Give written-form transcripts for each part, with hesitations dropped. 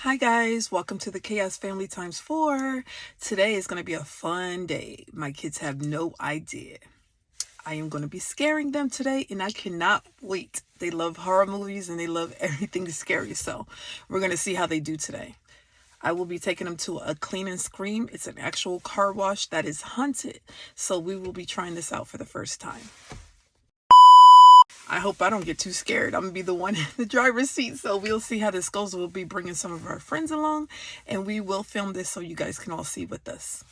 Hi guys, welcome to the Chaos Family times 4. Today is going to be a fun day. My kids have no idea. I am going to be scaring them today and I cannot wait. They love horror movies and they love everything scary. So we're going to see how they do today. I will be taking them to a Clean and Scream. It's an actual car wash that is haunted. So we will be trying this out for the first time. I hope I don't get too scared. I'm going to be the one in the driver's seat. So we'll see how this goes. We'll be bringing some of our friends along. And we will film this so you guys can all see with us.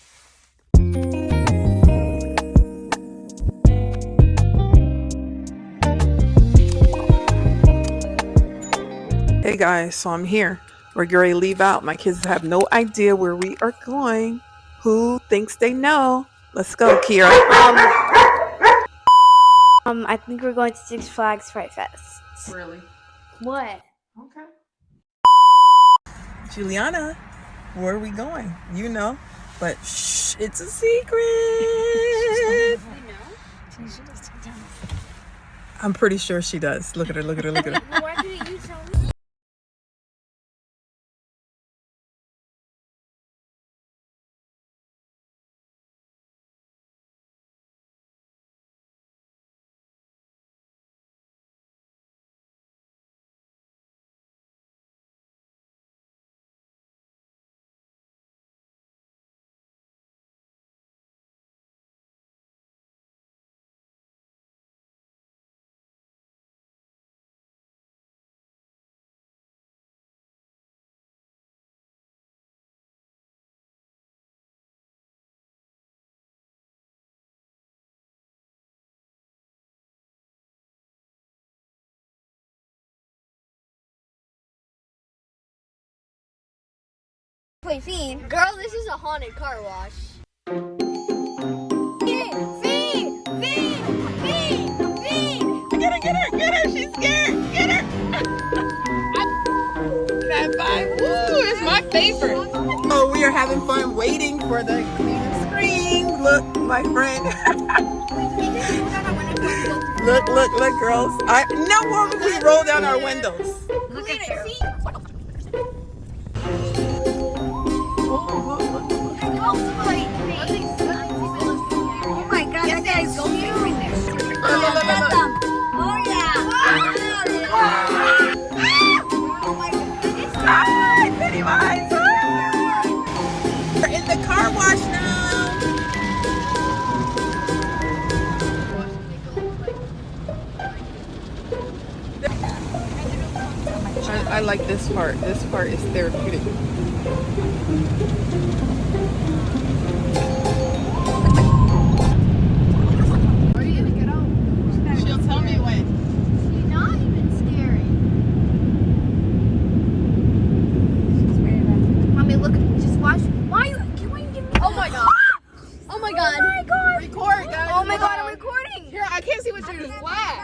Hey guys, so I'm here. We're going to leave out. My kids have no idea where we are going. Who thinks they know? Let's go, Kira. I think we're going to Six Flags Fright Fest. Really? What? Okay. Juliana, where are we going? You know, but shh, it's a secret. I'm pretty sure she does. Look at her, look at her, look at her. Why didn't you tell me? Wait, Fiend. Girl, this is a haunted car wash. Fiend! Get her, she's scared. Get her. That vibe, woo, it's my favorite. Oh, we are having fun waiting for the Clean and Scream. Look, my friend. Look, girls. No more when we roll down our windows. Look at her. Oh my god, that guy's so cute. Oh yeah. Oh my god. Hi, Pennywise. We're in the car wash now. I like this part. This part is therapeutic. Record, guys. Oh my god, I'm recording. Here, I can't see what you're doing. Flash.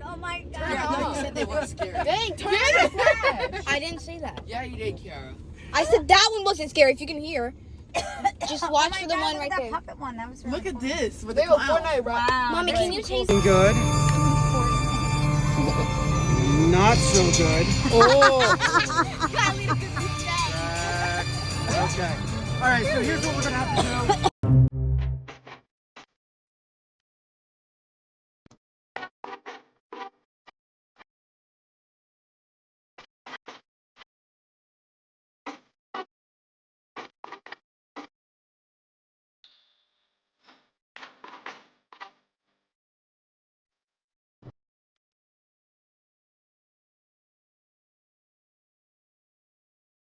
Oh my god. I thought you said they weren't scary. Dang, turn the flash. I didn't say that. Yeah, you did, Kiara. I said that one wasn't scary. If you can hear, just watch for the one right there. Puppet one. That was really Look at fun. this with They the were clown. Fortnite rap. Wow. Mommy, can you taste? Good. Not so good. Oh. Okay. All right. So here's what we're gonna have to do.